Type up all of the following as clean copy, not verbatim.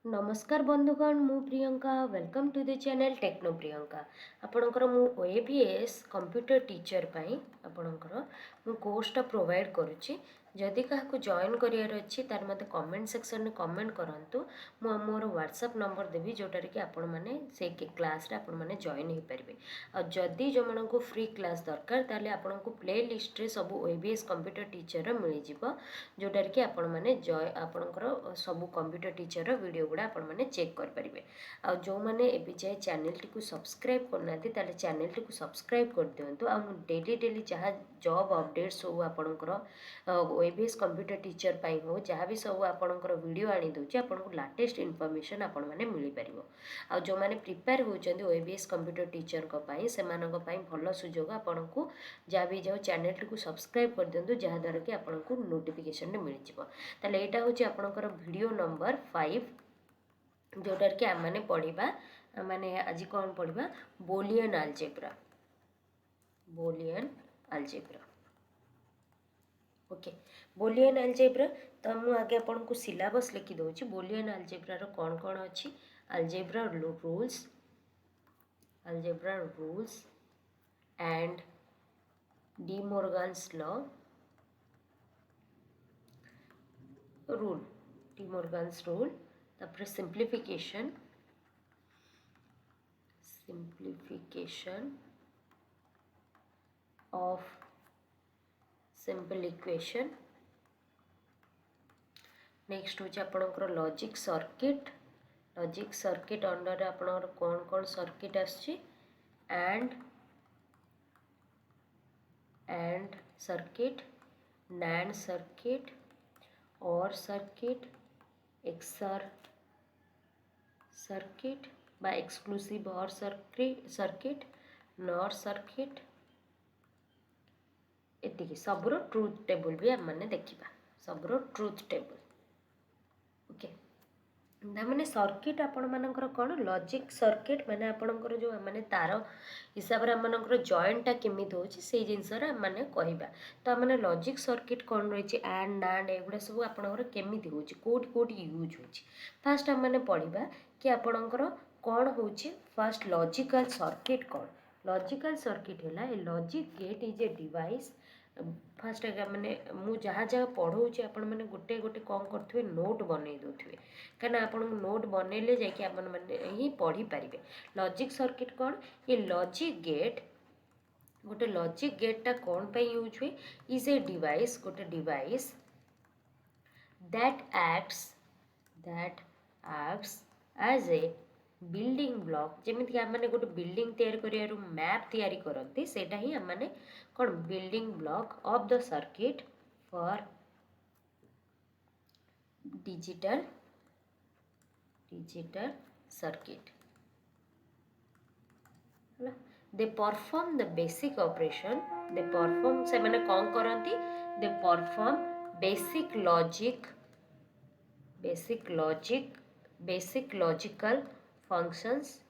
नमस्कार बंधुगण मु Priyanka welcome to the channel techno Priyanka आपणकर मु ओएबीएस कंप्यूटर टीचर पाई आपणकर मु कोर्सटा प्रोवाइड करुच्ची जदि क्या जॉइन करार अच्छी तार मत कमेंट सेक्शन में कमेंट करंतु मु मोर व्हाट्सएप नंबर देवी जोटार कि आपण मैंने से क्लास रे आपण मैंने जॉइन हो पारे आ जदि जो मन को फ्री क्लास दरकार ताले आपण को प्ले लिस्ट रे सब ओएबीएस कंप्यूटर टीचर मिल जिवो जोटार कि आपण मैंने आपणकर सब कंप्यूटर टीचर वीडियो गुड़ा आपण मैंने चेक करेंगे आ जो मैंने एवं जाए चैनल टी सब्सक्राइब करना ताले चैनल टी सब्सक्राइब कर दिंतु आ डेली डेली जहाँ जॉब अपडेट सब आपणकर ओएबीएस कंप्यूटर टीचर पाई हो जहाँ भी सब आपणकर वीडियो आनी दूची आपको लाटेस्ट इनफॉरमेशन आपण मैंने मिल पार आ जो मैंने प्रिपेयर होती ओएबीएस कंप्यूटर टीचर से भल सुजोग आपन को जहाँ भी जाओ चैनल टी सब्सक्राइब कर दिंतु जहाँद्वारा कि आपको नोटिफिकेशन मिल जाए यहाँ हूँ आपणकर वीडियो नंबर 5 जोटार कि आम पढ़ा माने आज कौन पढ़ा Boolean algebra okay Boolean algebra तो मुझे आगे आपको सिलेबस लिखी दूसरी बोलियन अलजेब्रार कौन कौन अच्छी algebra rules and De Morgan's law rule तापर simplification of simple equation next हूँ आपणकर लॉजिक सर्किट अंडर आपणकर कौन कौन सर्किट आसची एंड सर्किट नैंड सर्किट और सर्किट एक्सर सर्किट बा एक्सक्लूसिव और सर्किट नॉर सर्किट एति सबुर ट्रुथ टेबल भी आम मैंने देखा सबुर ट्रुथ टेबल ओके मैंने सर्किट आपण मानकर कौन लॉजिक सर्किट माने आपणकर जो मैंने तार हिसाब से आमर जॉइंटा केमी होची जिनसर मैंने कहवा तो मैंने लॉजिक सर्किट कौन रही एंड नांड एगुड़ा सब आपणकर केमी होची कोटी यूज होची फास्ट आम मैंने पढ़ा कि आपणकर कौन होची फास्ट लॉजिकल सर्किट कौन लॉजिकल सर्किट है a logic gate is a device first मैंने मुझे जहाँ जहाँ पढ़ाऊँगी आपण मैंने गोटे गोटे कौन करेंगे नोट बनई दे कहीं आप नोट बनइले जाने ही पढ़ी पारे लॉजिक सर्किट कौन ये लॉजिक गेट गोटे लॉजिक गेटा कौन पे यूज हुए इज ए डिवाइस गोटे device that acts as a building block जमीती आम मैंने गोटे बिल्डिंग तैयार कर मैप तैयारी करती सेटा ही आम मैंने कौन building block of the circuit for digital circuit they perform the basic operation they perform से मैंने कौन करती they perform basic logical functions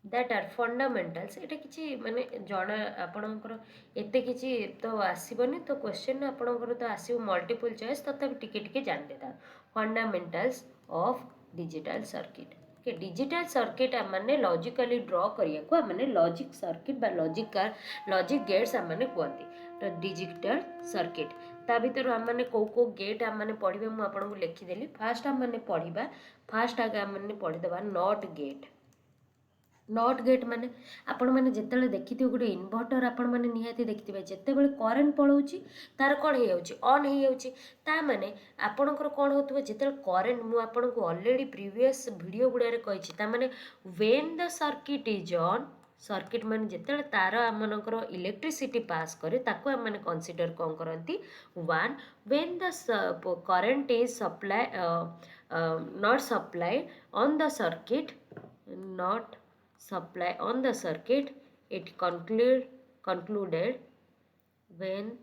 that are fundamentals एटा किसी माने जन आपणकर एते किसी तो आसबनी तो क्वेश्चन आपणकर तो आसो मल्टीपल चॉइस तथापि टिके टिके जान देता फंडामेंटल्स ऑफ डिजिटल सर्किट के डिजिटल सर्किट आम मैंने लॉजिकली ड्रॉ करिया को मैंने लॉजिक सर्किट बा लॉजिक गेट्स आम मैंने कहते तो डिजिटल सर्किट ता भर आम मैंने कौ गेट आम मैंने पढ़े मुझे आपको लिखिदेली फास्ट आम मैंने पढ़ा फास्ट आगे आम मैंने पढ़ीदे नॉट गेट माने आपण मैंने जिते देखी गोटे इनभर्टर आपण मैंने निहाती देखिए जिते बड़े करेन्ट पलाऊँच तार कौन ऑन हो माने आपणकर कौन हो जिते करेन्ट मुझे अलरेडी प्रीवियस वीडियो गुड़ारे कही मैंने when the circuit is on circuit माने जिते तार आमनकर इलेक्ट्रिसिटी पास करे ताको आम मैंने कंसीडर कौन करती one when the current is supply not supply on the circuit not supply on the circuit it concluded when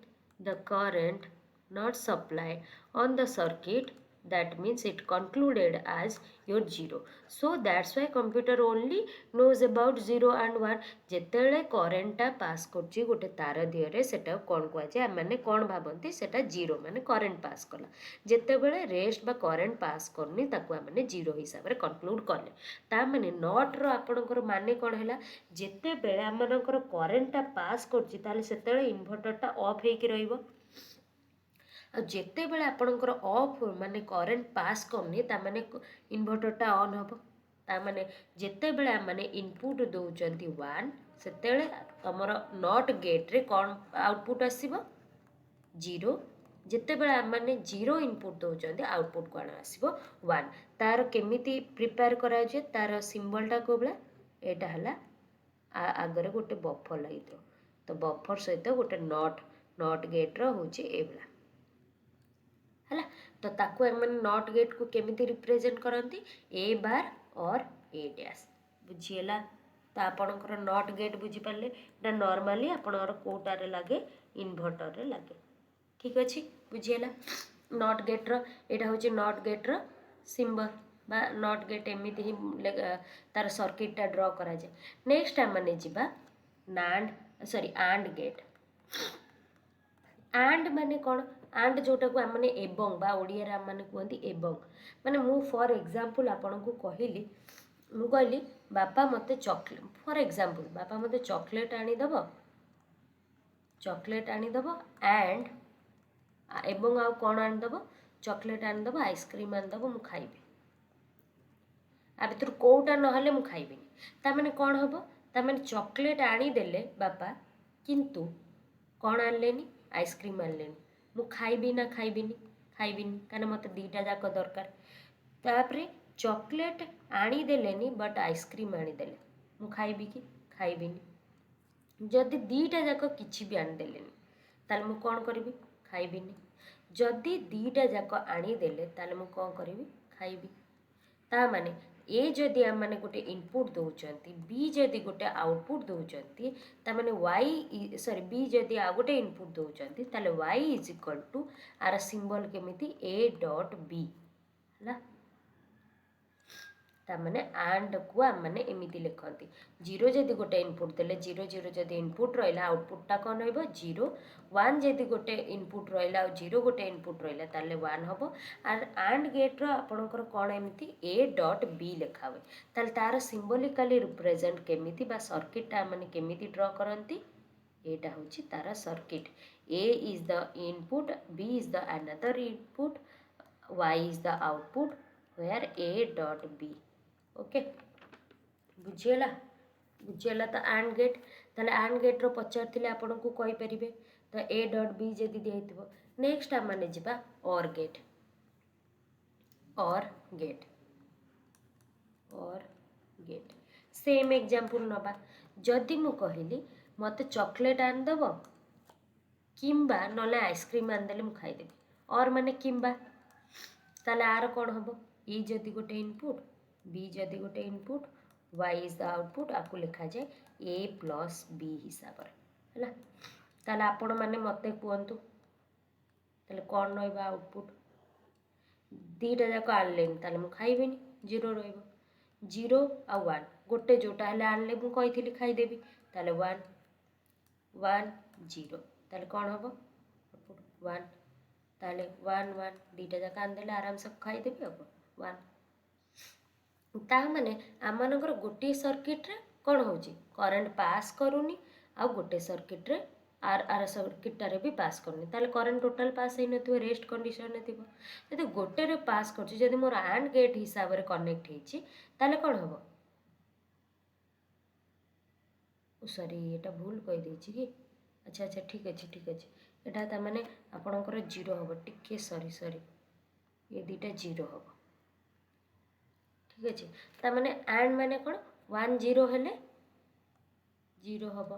the current not supply on the circuit that means it concluded as your 0. So that's why computer only knows about 0 and 1. ଯେତେବେଳେ କରେଣ୍ଟଟା pass କରୁଛି ଗୋଟେ ତାର ଦିହରେ ସେଟା କ'ଣ କୁହାଯାଏ, ମାନେ କ'ଣ ଭାବନ୍ତି ସେଟା 0 ମାନେ କରେଣ୍ଟ ପାସ୍ କଲା। ଯେତେବେଳେ ରେଷ୍ଟ ବା କରେଣ୍ଟ ପାସ୍ କରୁନି ତାକୁ ଆମେ 0 ହିସାବରେ କନକ୍ଲୁଡ଼ କଲେ। ତା ମାନେ ନଟ୍ର ଆପଣଙ୍କର ମାନେ କ'ଣ ହେଲା, ଯେତେବେଳେ ଆମମାନଙ୍କର କରେଣ୍ଟଟା ପାସ୍ କରୁଛି ତାହେଲେ ସେତେବେଳେ ଇନଭର୍ଟରଟା ଅଫ୍ ହେଇକି ରହିବ। ଆଉ ଯେତେବେଳେ ଆପଣଙ୍କର ଅଫ୍ ମାନେ କରେଣ୍ଟ ପାସ୍ କରୁନି ତାମାନେ ଇନଭର୍ଟରଟା ଅନ୍ ହେବ। ତାମାନେ ଯେତେବେଳେ ଆମେ ଇନପୁଟ୍ ଦେଉଛନ୍ତି 1 ସେତେବେଳେ ତୁମର ନଟ୍ ଗେଟ୍ରେ କ'ଣ ଆଉଟପୁଟ୍ ଆସିବ 0। ଯେତେବେଳେ ଆମେ 0 ଇନପୁଟ୍ ଦେଉଛନ୍ତି ଆଉଟପୁଟ୍ କ'ଣ ଆସିବ 1। ତାର କେମିତି ପ୍ରିପେୟାର କରାଯାଏ, ତାର ସିମ୍ବଲଟା କେଉଁ ଭଳିଆ, ଏଇଟା ହେଲା ଆଗରେ ଗୋଟେ ବଫର ଲାଗିଥିବ, ତ ବଫର ସହିତ ଗୋଟେ ନଟ୍ ଗେଟ୍ର ହେଉଛି ଏଇଭଳିଆ ହେଲା। ତ ତାକୁ ଆମେ ନଟ୍ ଗେଟ୍କୁ କେମିତି ରିପ୍ରେଜେଣ୍ଟ କରନ୍ତି, ଏ ବାର ଅର୍ ଏ ଡ୍ୟାସ୍। ବୁଝିହେଲା? ତ ଆପଣଙ୍କର ନଟ୍ ଗେଟ୍ ବୁଝିପାରିଲେ, ଏଇଟା ନର୍ମାଲି ଆପଣଙ୍କର କେଉଁଟାରେ ଲାଗେ, ଇନଭର୍ଟରରେ ଲାଗେ। ଠିକ୍ ଅଛି, ବୁଝିହେଲା? ନଟ୍ ଗେଟ୍ର ଏଇଟା ହେଉଛି ନଟ୍ ଗେଟ୍ର ସିମ୍ବଲ ବା ନଟ୍ ଗେଟ୍ ଏମିତି ହିଁ ତାର ସର୍କିଟ୍ଟା ଡ୍ର କରାଯାଏ। ନେକ୍ସଟ ଆମେ ଯିବା ଆଣ୍ଡ ଗେଟ୍। ଆଣ୍ଡ ମାନେ କ'ଣ, ଆଣ୍ଡ ଯେଉଁଟାକୁ ଆମେ ଏବଂ ବା ଓଡ଼ିଆରେ ଆମମାନେ କୁହନ୍ତି ଏବଂ, ମାନେ ମୁଁ ଫର୍ ଏକ୍ଜାମ୍ପଲ୍ ଆପଣଙ୍କୁ କହିଲି, ମୁଁ କହିଲି ବାପା ମୋତେ ଚକୋଲେଟ୍, ଫର୍ ଏକ୍ଜାମ୍ପଲ୍ ବାପା ମୋତେ ଚକୋଲେଟ୍ ଆଣିଦେବ ଆଣ୍ଡ ଏବଂ ଆଉ କ'ଣ ଆଣିଦେବ, ଚକୋଲେଟ୍ ଆଣିଦେବ, ଆଇସ୍କ୍ରିମ୍ ଆଣିଦେବ, ମୁଁ ଖାଇବି। ଆ ଭିତରୁ କେଉଁଟା ନହେଲେ ମୁଁ ଖାଇବିନି। ତାମାନେ କ'ଣ ହେବ, ତାମାନେ ଚକୋଲେଟ୍ ଆଣିଦେଲେ ବାପା, କିନ୍ତୁ କ'ଣ ଆଣିଲେନି, ଆଇସ୍କ୍ରିମ୍ ଆଣିଲେନି। ମୁଁ ଖାଇବି ନା ଖାଇବିନି, କାରଣ ମୋତେ ଦୁଇଟା ଯାକ ଦରକାର। ତାପରେ ଚକୋଲେଟ୍ ଆଣିଦେଲେନି ବଟ୍ ଆଇସ୍କ୍ରିମ୍ ଆଣିଦେଲେ, ମୁଁ ଖାଇବି କି ଖାଇବିନି। ଯଦି ଦୁଇଟା ଯାକ କିଛି ବି ଆଣିଦେଲେନି ତାହେଲେ ମୁଁ କ'ଣ କରିବି, ଖାଇବିନି। ଯଦି ଦୁଇଟା ଯାକ ଆଣିଦେଲେ ତାହେଲେ ମୁଁ କ'ଣ କରିବି, ଖାଇବି। ତା ମାନେ ଏ ଯଦି ଆମେ ଗୋଟେ ଇନପୁଟ୍ ଦେଉଛନ୍ତି, ବି ଯଦି ଗୋଟେ ଆଉଟପୁଟ୍ ଦେଉଛନ୍ତି, ତାମାନେ ବି ଯଦି ଆଉ ଗୋଟେ ଇନପୁଟ୍ ଦେଉଛନ୍ତି ତାହେଲେ y is equal two R symbol କେମିତି a ଡଟ୍ b ହେଲା। ତାମାନେ ଆଣ୍ଡକୁ ଆମେ ଏମିତି ଲେଖନ୍ତି, 0 ଯଦି ଗୋଟେ ଇନପୁଟ୍ ଦେଲେ 0 0 ଯଦି ଇନପୁଟ୍ ରହିଲା ଆଉଟପୁଟ୍ଟା କ'ଣ ରହିବ 0। 1 ଯଦି ଗୋଟେ ଇନପୁଟ୍ ରହିଲା ଆଉ 0 ଗୋଟେ ଇନପୁଟ୍ ରହିଲା ତାହେଲେ 1 ହେବ। ଆଣ୍ଡ ଗେଟ୍ର ଆପଣଙ୍କର କ'ଣ ଏମିତି a ଡଟ୍ b ଲେଖା ହୁଏ। ତାହେଲେ ତାର ସିମ୍ବଲିକାଲି ରିପ୍ରେଜେଣ୍ଟ କେମିତି ବା ସର୍କିଟ୍ଟା ଆମେ କେମିତି ଡ୍ର କରନ୍ତି, ଏଇଟା ହେଉଛି ତାର circuit. A is the input, B is the another input, Y is the output where A dot B. Okay, बुझीगला तो आंड गेट। ताले आंड गेट्र पचार आपको कहींपर तो ए डट बी जदि दिखाई। नेक्स्ट आम मैंने जा और गेट सेम एग्जांपल नवा। जदि मु कहली मत चॉकलेट आनदेव किंबा नले आइसक्रीम आनदेले मु खाईदेवी, और माने किंबा, ताले आर कौन हम, ई जदि गोटे इनपुट, बी जदि गोटे input, Y is the output, आपको लिखा जाए ए प्लस बी हिसाब है। ताले आपण माने मते कहतु ताले कौन रहा आउटपुट, दीटा जाक आनले ताले मु खाइबिनी, 0 रहिबो। 0 आ 1 गोटे जोटा हेले आनले मु कहिथिली खाइदेवी, ताले 1 1 0 ताले कौन हम आउटपुट 1, ताले 1 1 दीटा जाक आनदेले आराम से खाइदेवी अब 1। ता माने आमनकर गोटे सर्किट रे कौन होची, करंट पास करूनी आ गोटे सर्किट रे आर सर्किटारे भी पास करनी, ताले करंट टोटाल पास होई नथिबो, रेस्ट कंडीशन रे थिबो। यदि गोटे रे पास करछि, यदि मोर आंड गेट हिसाब रे कनेक्ट हेछि ताले कौन हबो, सॉरी एटा भूल कहि देछि कि, अच्छा अच्छा ठीक अछि एटा ता माने आपणकर 0 हबो, टिके सॉरी ये दीटा 0 हबो, ठीक अच्छे। ताने आंड माने कौन 1 0 हेले 0 हम,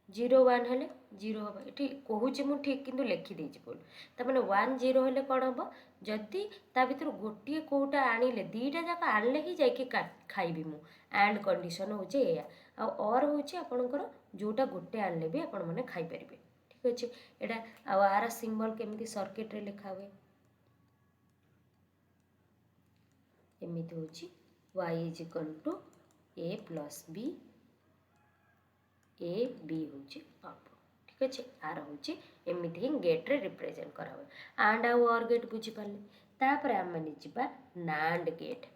0 1 हेले 0 हम, ये कहूँ मु ठीक किंतु लिखी देछि बोल। ताने 1 0 हेले कौन हम, जदि ता भीतर गोटे कोटा आनिले दीटा जाक आनले ही जाके खाइबी मु, आंड कंडीशन होचे या और होचे आपनकर जोटा गोटे आनले भी आपण माने खाइ परिबे, ठीक अच्छे। एटा आर सिंबल केमिति सर्किट रे लिखा हुए, एमती हूँ y is equal to a plus b A B हूँ आउटपुट। ठीक अच्छे आर हूँ एमती ही गेट्रे रिप्रेजेंट करा हुए एंड आउ और गेट बुझीपारे। तापर आम मैंने जा नांड गेट।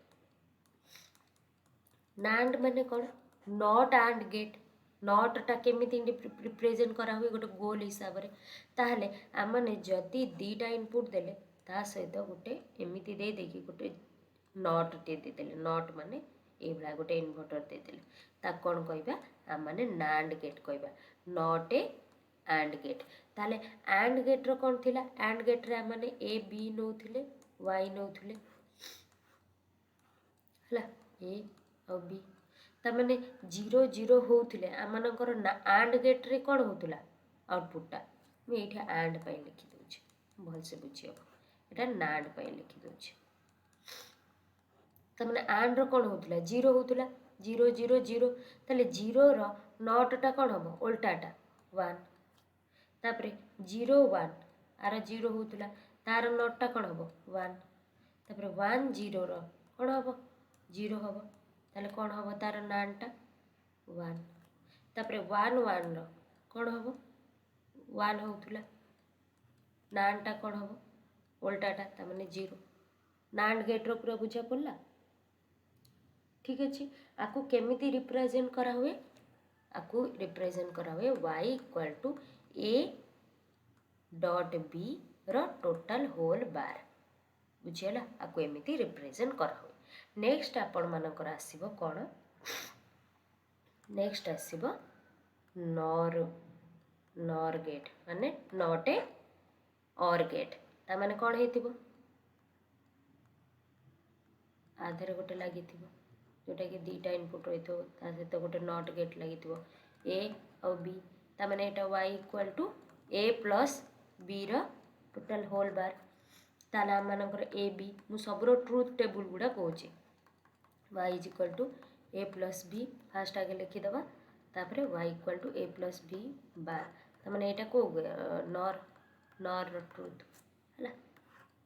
नांड माने कौन नॉट एंड गेट नॉटटा केमिति रिप्रेजेंट करा हुए गोटे गोल हिसाब से ताहले आम मैंने जदि दीटा इनपुट देले ता सहित गोटे एमती दे देकी गोटे नॉट टे देदेले नॉट माने ये भाया गोटे इनवर्टर देदेले ता कौन कहबा आम मैंने नांड गेट कहबा नॉट ए एंड गेट। ताले एंड गेट रो कौन थिला एंड गेट रे आम मैंने ए बी नौथिले वाई नौथिले हला ए और बी ताने 0 0 होउथिले आमनकर एंड गेट रे कोन होतुला आउटपुटटा मैं एठा एंड पय लिखि दोछि भल से बुझियो एटा नांड पय लिखि दोछि ताने एंड रो कोन होतुला 0 होतुला 0 0 0 ताले 0 रो नॉटटा कोन हबो उल्टाटा 1 तापरे 0 1 आर 0 होतुला तार नॉटटा कोन हबो 1 तापरे 1 0 रो कोन हबो 0 हबो ताले कौन हम तार नानटा 1 तापरे 1 1 रो कौन हम 1 होउथुला नानटा कौन हम उल्टाटा ता माने 0 नांड गेट रो पूरा बुझा पड़ला। ठीक अच्छे आपको केमिति रिप्रेजेंट करा हुए आपको रिप्रेजेंट करा हुए y equal to a dot b रो टोटल होल बार बुझीगला आपको एमती रिप्रेजेंट करा हुए। नेक्स्ट आपण मानकर आसीबो कोन नेक्स्ट आसीबो नॉर नॉर गेट माने नॉट ए और गेट ता माने कोन हेतिबो आधेर गोटे लगी जोटा कि दीटा इनपुट रही सहित गोटे नॉट गेट लगी ए और बी ता माने एटा y equal to A plus B रो टोटल होल बार ताला मानकर ए बी मु सबरो ट्रुथ टेबल गुडा कहूँ y is equal to A plus B first आगे लिखिदबा तापरे y equal to A plus B bar तमाने एटा को नॉर नॉर ट्रुथ हला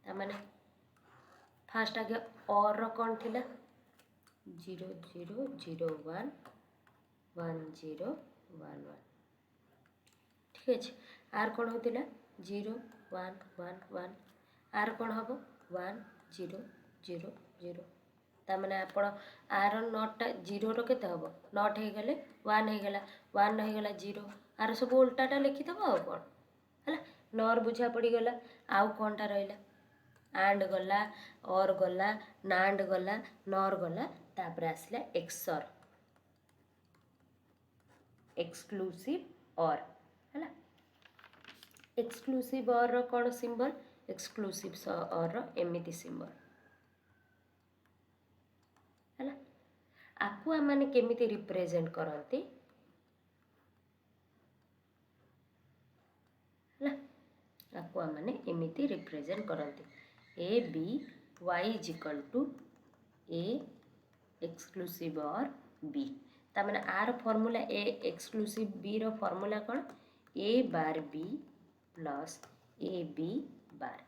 तमाने फास्ट आगे और कौन थिला 0 0 0 1 1 0 1 1 ठीक अच्छे आर कौन होतिला 0 1 1 1 आर कौन हम 1 0 0 0 ताने आपण आर नॉटा 0 रो केते हम नॉट हे गले 1 हे गला 1 हे गला 0 आर सब उल्टाटा लिखिदब आ कौन है नॉर बुझा पड़ी गला आउ कौनटा रहा एंड गला और गला नांड गला नॉर गला तापर आसला एक्सर एक्सक्लूसिव और है एक्सक्लूसिव और रो कौन सिंबल एक्सक्लूसिव और रो एमिति सिंबल है आपको आम मैंने केमिति रिप्रेजेंट करती है आपको आम मैंने एमिति रिप्रेजेंट करती A B Y is equal to A exclusive or B ताने आर फॉर्मूला ए एक्सक्लूसिव बी रो फॉर्मूला कौन A bar B plus A B bar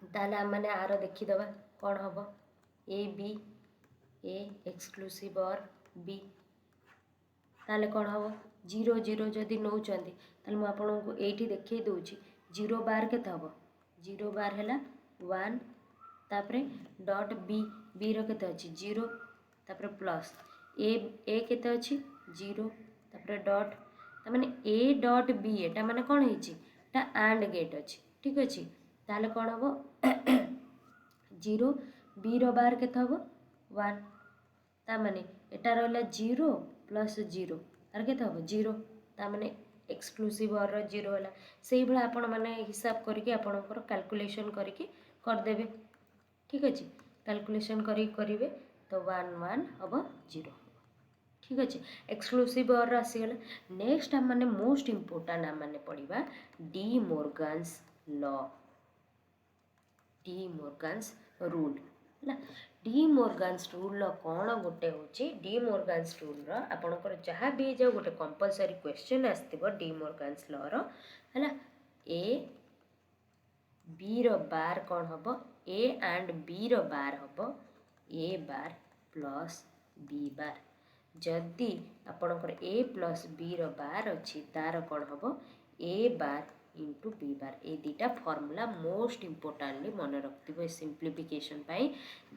ताले आम मैंने आर देखीदबा कौन हम A B A exclusive or B ताले कौन हम 0 0 जदि नौ ताले मु आपन को एठी देखै दोछि 0 बार केते हम 0 बार हैला 1 तापरे डॉट बी बी रो केते अछि 0 तापरे प्लस ए केते अछि 0 तापरे डॉट ता माने ए डॉट बी एटा माने कोन हिची ता एंड गेट अछि ठीक अछि ताले कोन हम 0 बी रो बार केते हम 1 ता माने एटा रहला 0 प्लस 0 आर केते हम 0 ता माने एक्सक्लूसिव और 0 होला सेही भला आपण माने हिसाब करके आपणकर कैलकुलेशन करके कर देबे ठीक अछि कैलकुलेशन करिवे तो 1 1 हम 0 ठीक अच्छे एक्सक्लूसिव और आसीगला। नेक्स्ट आम मैंने मोस्ट इम्पोर्टाट आम मैंने पढ़ा डी मोर्गान्स लॉ डी मोर्गान्स रूल है डी मोर्गान्स रूल कौन गोटे हूँ डी मोर्गान्स रूल आपणकर जहाँ भी जाओ गोटे कंपलसरी क्वेश्चन आसो डी मोर्गान्स लॉ है ए बी रो बार कौन हम ए एंड बी रो बार हम ए बार प्लस बी बार जदि आपणकर ए प्लस बी रो बार अच्छी तार कौन हम A bar into B bar ए दुटा फर्मूला मोस्ट इम्पोर्टाटली मन रखिए सिंप्लीफिकेशन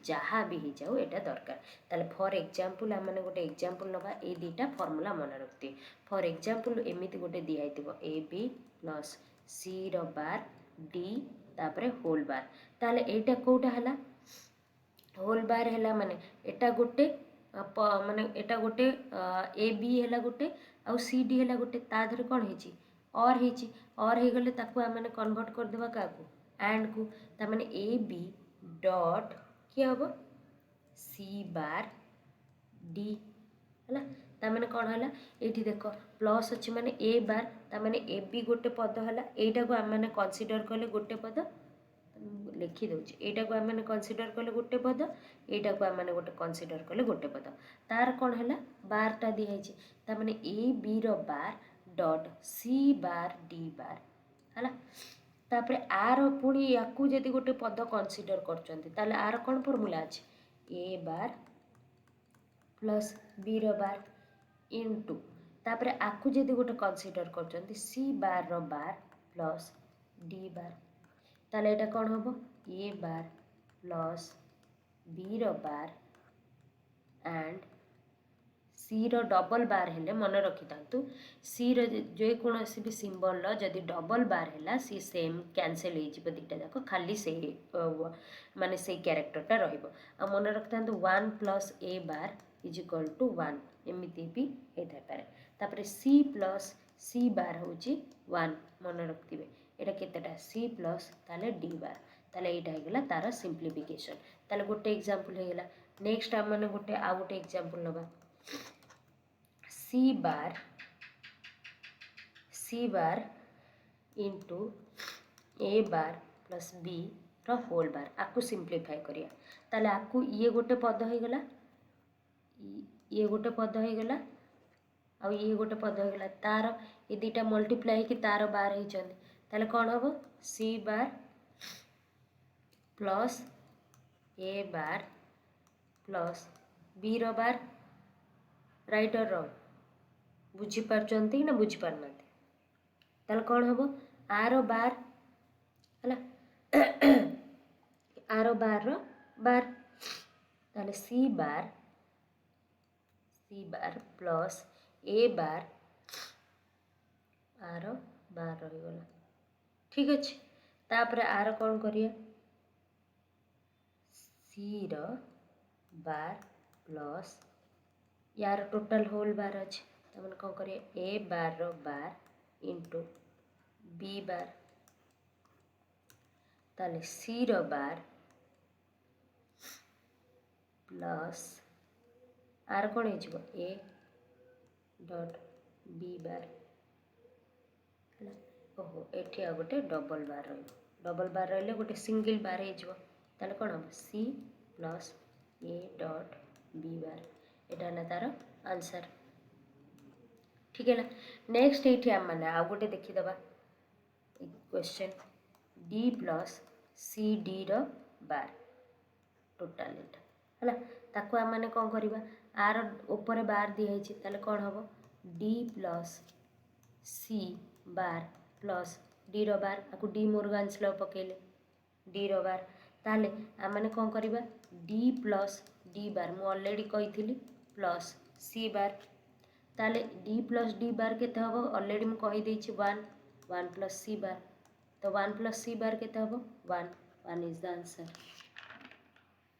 जहाँ भी हो जाऊ यहाँ दरकार ताले फॉर एग्जांपल आम मैंने गोटे एग्जांपल नवा ए दुटा फर्मूला मन रखिए फॉर एग्जांपल एमती गोटे दिखाई ए बी प्लस सी रो बार डी तापरे होल बार ताले एटा कोटा हला होल बार है माने एटा गोटे माने एटा गोटे ए बी है गोटे आउ सी डी है गोटे ताधर कौन है और हो गले ताकू आम मैंने कन्वर्ट करदेवा क्या एंड को ताने ए बी डॉट किए हम सी बार डी है ताने कौन है ये देख प्लस अच्छी माने ए बार ताने ए बी गोटे पद है यहीटा को आम मैंने कनसीडर कले गोटे पद लिखिदे यहाँ को आम कनसीडर कले गोटे पद यहाँ को आम गोटे कनसीडर कले गोटे पद तार कौन है बारटा दिखाई ताने ए बी रो bar dot C bar D bar है तापर आर पुणी या जदि गोटे पद कनसीडर कर आर कौन फर्मूला अच्छे ए बार प्लस बी रो बार इंटू तापर आकु जदि गोटे कनसीडर कर सी बार रो बार प्लस डी बार ताले एटा कौन हम ए बार प्लस बी रो बार एंड सी रो डबल बार हेले मन रखी था सी रो जेकोसी भी सिंबल जदि डबल बार है सी सेम कैंसल हो दुटा जाक खाली से माने से कैरेक्टरटा रहिबो आ मन रखि था 1 plus A bar is equal to 1 एमती भी होता पारे तापर सी प्लस सी बार हूँ 1 मन रखिए एटा केतेटा सी प्लस ताले डी बार ताले एटा हेगला तार सिंप्लीफिकेशन ताले गोटे एग्जांपल हेगला नेक्स्ट आम माने गोटे आ गोटे एग्जांपल नबा सी बार इंटू ए बार प्लस बी रो होल बार आकु सिंप्लीफाई करिया ताले आकु ये गोटे पद हेगला ये गोटे पद हेगला आ ये गोटे पद हेगला तार ये दुटा मल्टीप्लाई कि तार बार होइचंदी ताले कौन हम सी बार plus A bar plus B रो बार राइट और रॉन्ग बुझीपार ना बुझीपारना ताले कौन हम आर बार है आर बार रो बार ताले सी बार प्लस ए बार आर बार रहीगला ठीक अच्छे तापर आर कौन करिए सी रो बार प्लस यार टोटल होल बार अच्छे तमें कौन करिए ए बार रो बार इंटू बी बार ताले सी रो बार प्लस आर कौन हो ए डॉट बी बार ओहो एठी आ गोटे डबल बार डबल बार रही गोटे सिंगल बार हो कौन हम C plus A dot B bar यहाँ है तार आंसर ठीक है ना नेक्स्ट ये आम मैंने आउ गोटे देखीदे question D plus C D रो बार टोटाल है ताको आम मैंने कौन करवा आर ऊपर बार दिखाई ताले कौन हम डी प्लस सी बार प्लस डी रो बार आपको डी मोरगान्स लॉ पकेले डी रो बार ताले आम मैंने कौन करवा डी प्लस डी बार मु ऑलरेडी कही प्लस सी बार ताले डी प्लस डी बार केते हम ऑलरेडी मु कही देछि 1 प्लस सी बार तो 1 प्लस सी बार केते हम 1 इज द आंसर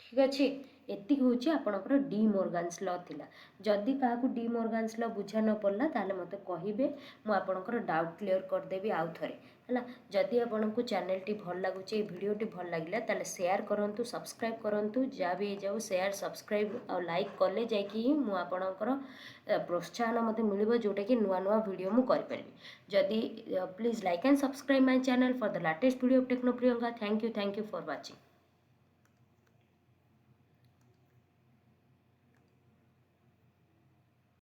ठीक अच्छे एति हूँ आपणकर डी मोरगान्स लॉ थिला जदि क्या डी मोरगान्स लॉ बुझा न पड़ला ताले मते कहिबे मु आपणकर डाउट क्लियर करदेवी आउ थरे है जदि आपको चैनल टी भल लगुच भिडियो टी भल लगे ताले शेयर करंतु सब्सक्राइब करंतु जहाँ भी जाऊ शेयर सब्सक्राइब और लाइक कले जाकि मुझर प्रोत्साहन मत मिल जोटा कि नुआ नुआ वीडियो मु करि जदि please like and subscribe my channel for the latest video of techno Priyanka thank you for watching.